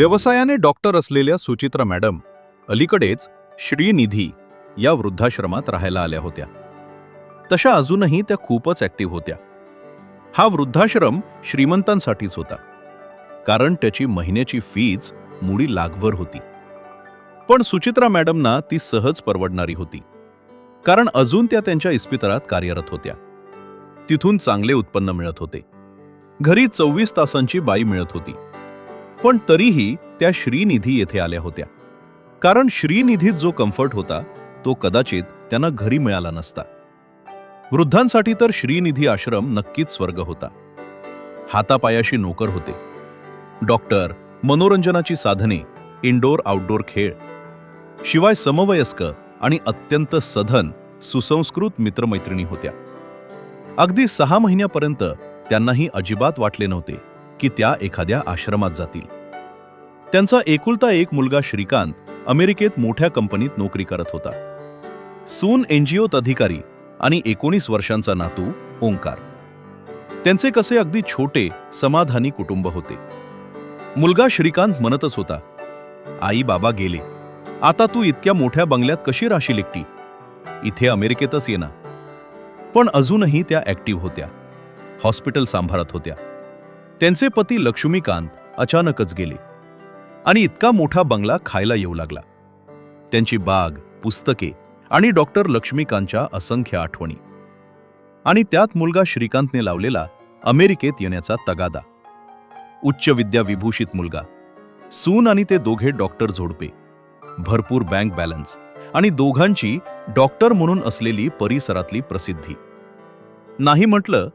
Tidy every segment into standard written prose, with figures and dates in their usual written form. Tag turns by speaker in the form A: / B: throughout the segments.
A: व्यवसायाने डॉक्टर असलेल्या सुचित्रा मॅडम अलीकडेच श्रीनिधी या वृद्धाश्रमात राहायला आल्या होत्या. तशा अजूनही त्या खूपच ॲक्टिव्ह होत्या. हा वृद्धाश्रम श्रीमंतांसाठीच होता, कारण त्याची महिन्याची फीज मुळी लाखभर होती. पण सुचित्रा मॅडमना ती सहज परवडणारी होती, कारण अजून त्या त्यांच्या इस्पितळात कार्यरत होत्या. तिथून चांगले उत्पन्न मिळत होते. घरी 24 तासांची बाई मिळत होती. पण तरीही त्या श्रीनिधी येथे आल्या होत्या, कारण श्रीनिधीत जो कम्फर्ट होता तो कदाचित त्यांना घरी मिळाला नसता. वृद्धांसाठी तर श्रीनिधी आश्रम नक्कीच स्वर्ग होता. हातापायाशी नोकर होते, डॉक्टर, मनोरंजनाची साधने, इनडोर आउटडोर खेळ, शिवाय समवयस्क आणि अत्यंत सधन सुसंस्कृत मित्रमैत्रिणी होत्या. अगदी 6 महिन्यापर्यंत त्यांनाही अजिबात वाटले नव्हते की त्या एखाद्या आश्रमात जातील. त्यांचा एकुलता एक मुलगा श्रीकांत अमेरिकेत मोठ्या कंपनीत नोकरी करत होता. सून एनजीओत अधिकारी आणि 19 वर्षांचा नातू ओंकार. त्यांचे कसे अगदी छोटे समाधानी कुटुंब होते. मुलगा श्रीकांत म्हणतच होता, आई बाबा गेले, आता तू इतक्या मोठ्या बंगल्यात कशी राहशील एकटी, इथे अमेरिकेतच ये ना. पण अजूनही त्या ॲक्टिव्ह होत्या, हॉस्पिटल सांभाळत होत्या. त्यांचे पती लक्ष्मीकांत अचानकच गेले आणि इतका मोठा बंगला खायला येऊ लागला. त्यांची बाग, पुस्तके आणि डॉक्टर लक्ष्मीकांतच्या असंख्य आठवणी, आणि त्यात मुलगा श्रीकांतने लावलेला अमेरिकेत येण्याचा तगादा. उच्च विद्या विभूषित मुलगा, सून आणि ते दोघे डॉक्टर जोडपे, भरपूर बँक बॅलन्स आणि दोघांची डॉक्टर म्हणून असलेली परिसरातली प्रसिद्धी. नाही म्हटलं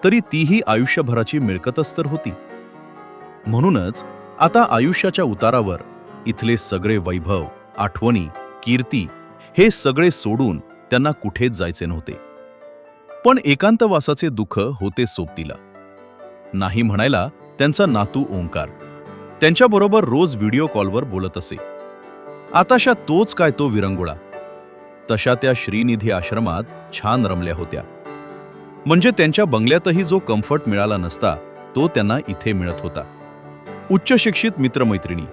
A: तरी तीही आयुष्यभराची मिळकतच तर होती. म्हणूनच आता आयुष्याच्या उतारावर इथले सगळे वैभव, आठवणी, कीर्ती हे सगळे सोडून त्यांना कुठेच जायचे नव्हते. पण एकांतवासाचे दुःख होते सोबतीला. नाही म्हणायला त्यांचा नातू ओंकार त्यांच्याबरोबर रोज व्हिडिओ कॉलवर बोलत असे. आताशा तोच काय तो विरंगुळा. तशा त्या श्रीनिधी आश्रमात छान रमल्या होत्या. म्हणजे त्यांच्या बंगल्यातही जो कम्फर्ट मिळाला नसता तो त्यांना इथे मिळत होता. उच्च शिक्षित मित्रमैत्रिणी,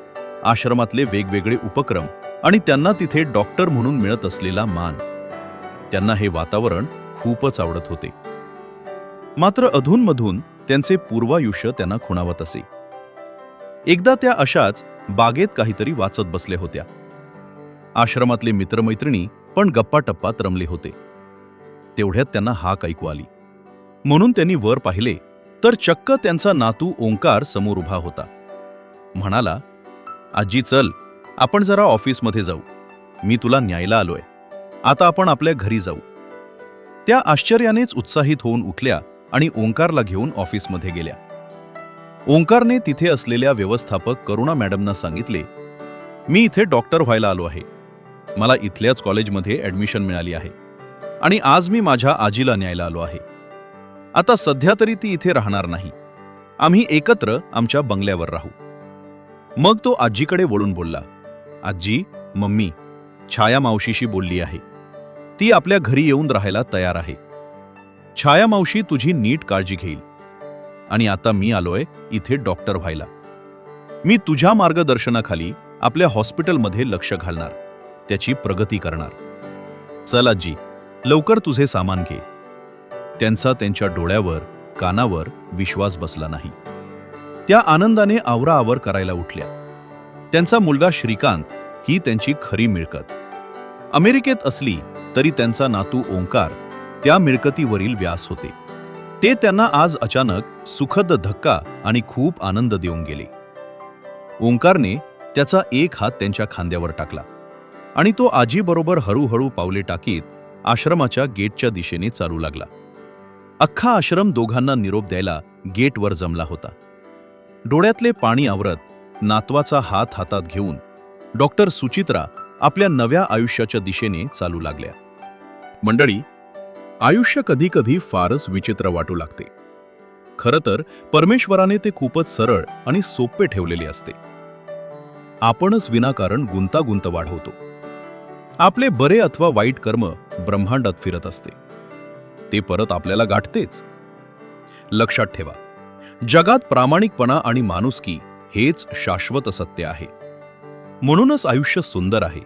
A: आश्रमातले वेगवेगळे उपक्रम आणि त्यांना तिथे डॉक्टर म्हणून मिळत असलेला मान, त्यांना हे वातावरण खूपच आवडत होते. मात्र अधूनमधून त्यांचे पूर्वायुष्य त्यांना खुणावत असे. एकदा त्या अशाच बागेत काहीतरी वाचत बसल्या होत्या. आश्रमातले मित्रमैत्रिणी पण गप्पाटप्पात रमले होते. तेवढ्यात त्यांना हाक ऐकू आली. म्हणून त्यांनी वर पाहिले तर चक्क त्यांचा नातू ओंकार समोर उभा होता. म्हणाला, आजी चल, आपण जरा ऑफिसमध्ये जाऊ, मी तुला न्यायला आलोय, आता आपण आपल्या घरी जाऊ. त्या आश्चर्यानेच उत्साहित होऊन उठल्या आणि ओंकारला घेऊन ऑफिसमध्ये गेल्या. ओंकारने तिथे असलेल्या व्यवस्थापक करुणा मॅडमना सांगितले, मी इथे डॉक्टर व्हायला आलो आहे, मला इथल्याच कॉलेजमध्ये ॲडमिशन मिळाली आहे आणि आज मी माझ्या आजीला न्यायला आलो आहे. आता सध्या तरी ती इथे राहणार नाही, आम्ही एकत्र आमच्या बंगल्यावर राहू. मग तो आजीकडे वळून बोलला, आजी, मम्मी छाया मावशीशी बोलली आहे, ती आपल्या घरी येऊन राहायला तयार आहे. छाया मावशी तुझी नीट काळजी घेईल आणि आता मी आलोय इथे डॉक्टर व्हायला. मी तुझ्या मार्गदर्शनाखाली आपल्या हॉस्पिटलमध्ये लक्ष घालणार, त्याची प्रगती करणार. चल आजी, लवकर तुझे सामान घे. त्यांचा त्यांच्या डोळ्यावर, कानावर विश्वास बसला नाही. त्या आनंदाने आवराआवर करायला उठल्या. त्यांचा मुलगा श्रीकांत ही त्यांची खरी मिळकत. अमेरिकेत असली तरी त्यांचा नातू ओंकार त्या मिळकतीवरील व्यास होते. ते त्यांना आज अचानक सुखद धक्का आणि खूप आनंद देऊन गेले. ओंकारने त्याचा एक हात त्यांच्या खांद्यावर टाकला आणि तो आजीबरोबर हळूहळू पावले टाकीत आश्रमाच्या गेटच्या दिशेने चालू लागला. अख्खा आश्रम दोघांना निरोप द्यायला गेटवर जमला होता. डोळ्यातले पाणी आवरत नातवाचा हात हातात घेऊन डॉक्टर सुचित्रा आपल्या नव्या आयुष्याच्या दिशेने चालू लागल्या. मंडळी, आयुष्य कधी कधी फारच विचित्र वाटू लागते. खरं तर परमेश्वराने ते खूपच सरळ आणि सोपे ठेवलेले असते. आपणच विनाकारण गुंतागुंत वाढवतो. आपले बरे अथवा वाईट कर्म ब्रह्मांडात फिरत असते, ते परत आपल्याला गाठतेच. लक्षात ठेवा, जगात प्रामाणिकपणा आणि माणुसकी हेच शाश्वत सत्य आहे. म्हणूनच आयुष्य सुंदर आहे.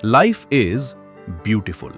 A: Life is beautiful.